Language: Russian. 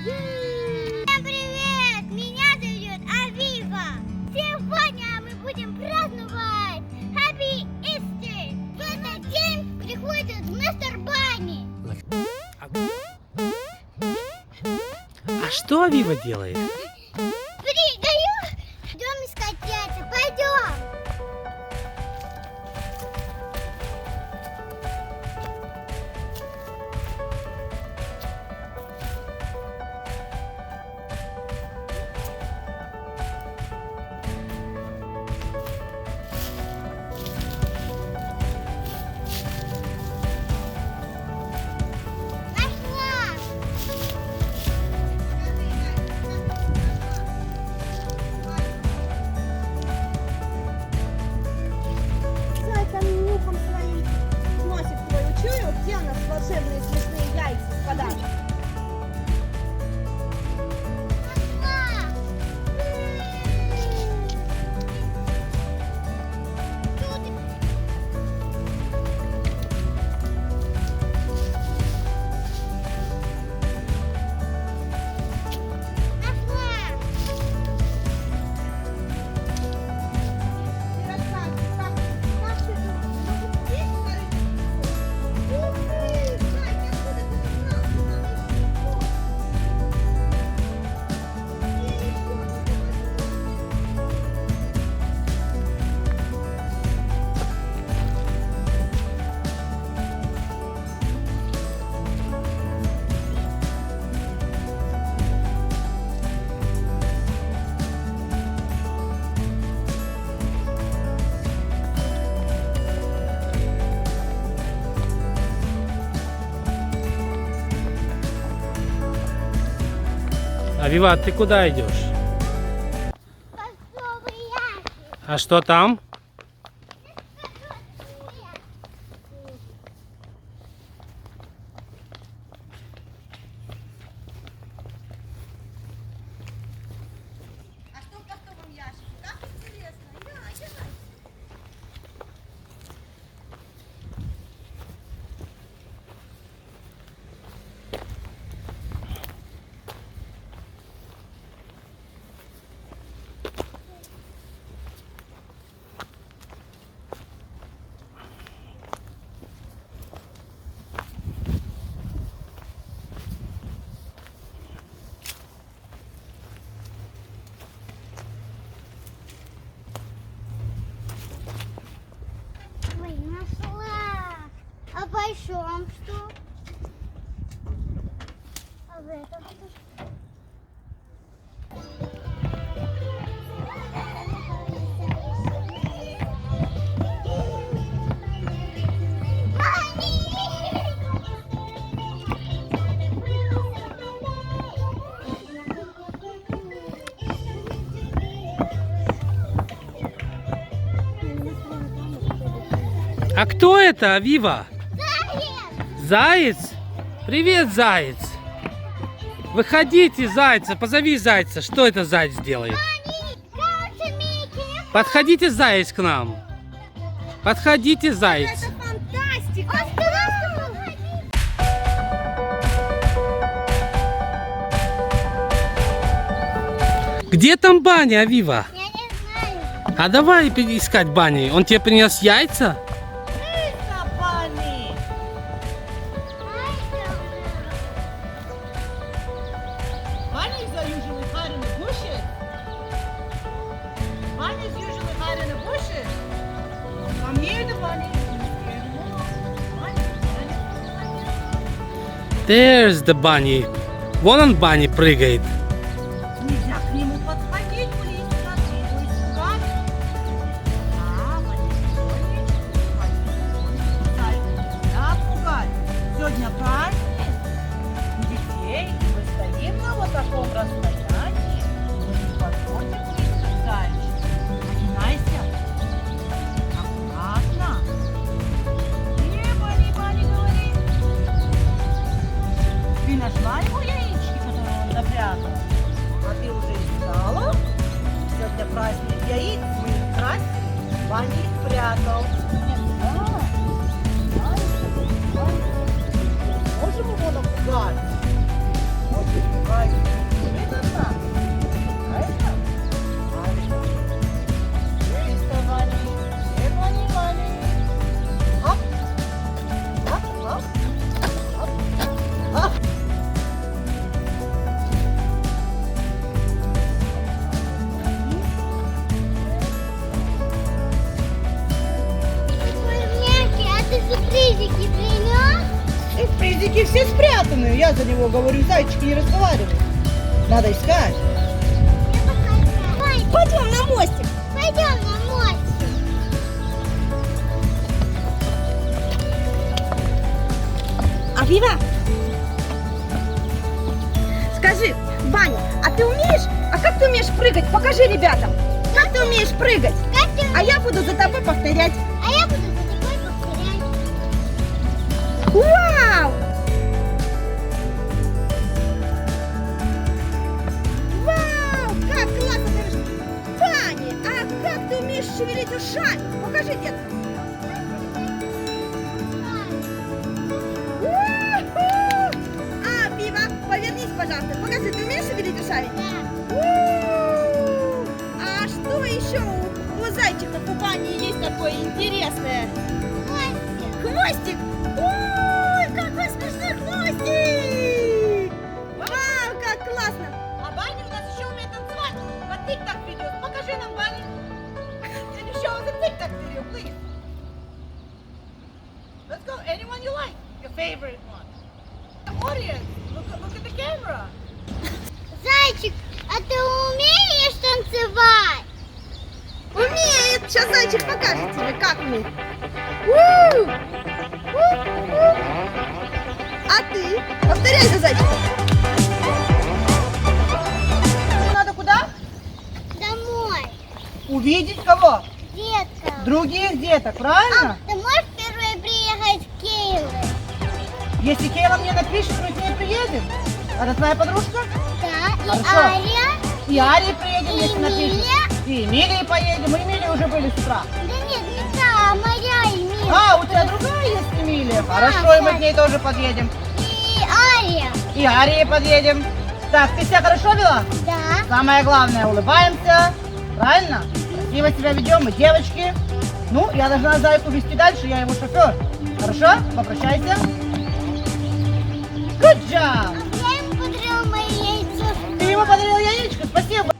Всем привет! Меня зовут Авива. Сегодня мы будем праздновать Happy Easter. В этот день приходит мистер Банни. А что Авива делает? Прыгаю. Идем искать яйца. Пойдем. Нюхом своим носик твой учую, где у нас волшебные смешные яйца в подарок? Авива, ты куда идешь? Почтовый ящик. А что там? А что в почтовом ящике? Так интересно. Я. Ой, нашла. А в большом что? А в этом что? А кто это, Авива? Заяц! Заяц? Привет, заяц. Выходите, зайца, позови зайца. Что это заяц делает? Кажется, Микки. Подходите, заяц, к нам. Подходите, заяц. Это фантастика! Где там Баня, Авива? Я не знаю. А давай искать Банни. Он тебе принес яйца? Это Банни! Bunny is usually hide in the bushes. Bunny is usually hide in the bushes. Come here, the bunny. There's the Bunny. Вон он, Банни, прыгает. Нельзя к нему подходить, близко, его испугать. Да, Bunny, нельзя пугать. Сегодня праздник детей, и мы стоим на вот таком расстоянии. Не подходим близко к зайчику. Одинайся. Аккуратно. Где Bunny говорит? Ты нашла его яички, которые он запрятал? А ты уже искала? Сегодня праздник яиц, мы их красили, Банни их прятал. Можем его напугать? Вот и пугай гвоздики все спрятаны. Я за него говорю, зайчики не разговаривают. Надо искать. Пойдем на мостик. Пойдем на мостик. Авива, скажи, Ваня, а ты умеешь? А как ты умеешь прыгать? Покажи ребятам. Как ты умеешь прыгать? Как ты... А я буду за тобой повторять. А я буду за тобой повторять. Вау! Вау! Как классно ты умеешь! Ваня, а как ты умеешь шевелить ушами? Покажи, деткам. У-ху! А, Вива, повернись, пожалуйста. Покажи, ты умеешь шевелить ушами? Да. У-у-у! А что еще у зайчиков у Вани есть такое интересное? Мостик. Хвостик! Ой, какой смешной хвостик! Вау, как классно! А Ваня у нас еще умеет танцевать. На тик-так видео. Покажи нам, Ваня. Can you show us a TikTok video, please? Let's go. Anyone you like. Your favorite one. The audience. Look at the camera. Зайчик, а ты умеешь танцевать? Умеет! Сейчас зайчик покажет тебе, как умеет. У! У-у! А ты? Повторяй за зайчиком. Надо куда? Домой. Увидеть кого? Детка. Других деток, правильно? Ты можешь первой приехать к Кейле? Если Кейла мне напишет, мы к ней приедем. Это твоя подружка? Да. И Хорошо. Ария. И Арии приедем, если напишет. Эмилия? И Эмилии поедем. Мы Эмилии уже были с утра. Да нет, не та, а моя Эмилия. А, у тебя другая есть Эмилия? Хорошо, и мы к ней тоже подъедем. И Ария. И Арии подъедем. Так, ты себя хорошо вела? Да. Самое главное, улыбаемся. Правильно? Красиво себя ведем, мы девочки. Ну, я должна зайку вести дальше, я его шофер. Хорошо? Попрощайся. Good job! А я ему подарила мои яйцо. Ты ему подарил яичко, спасибо.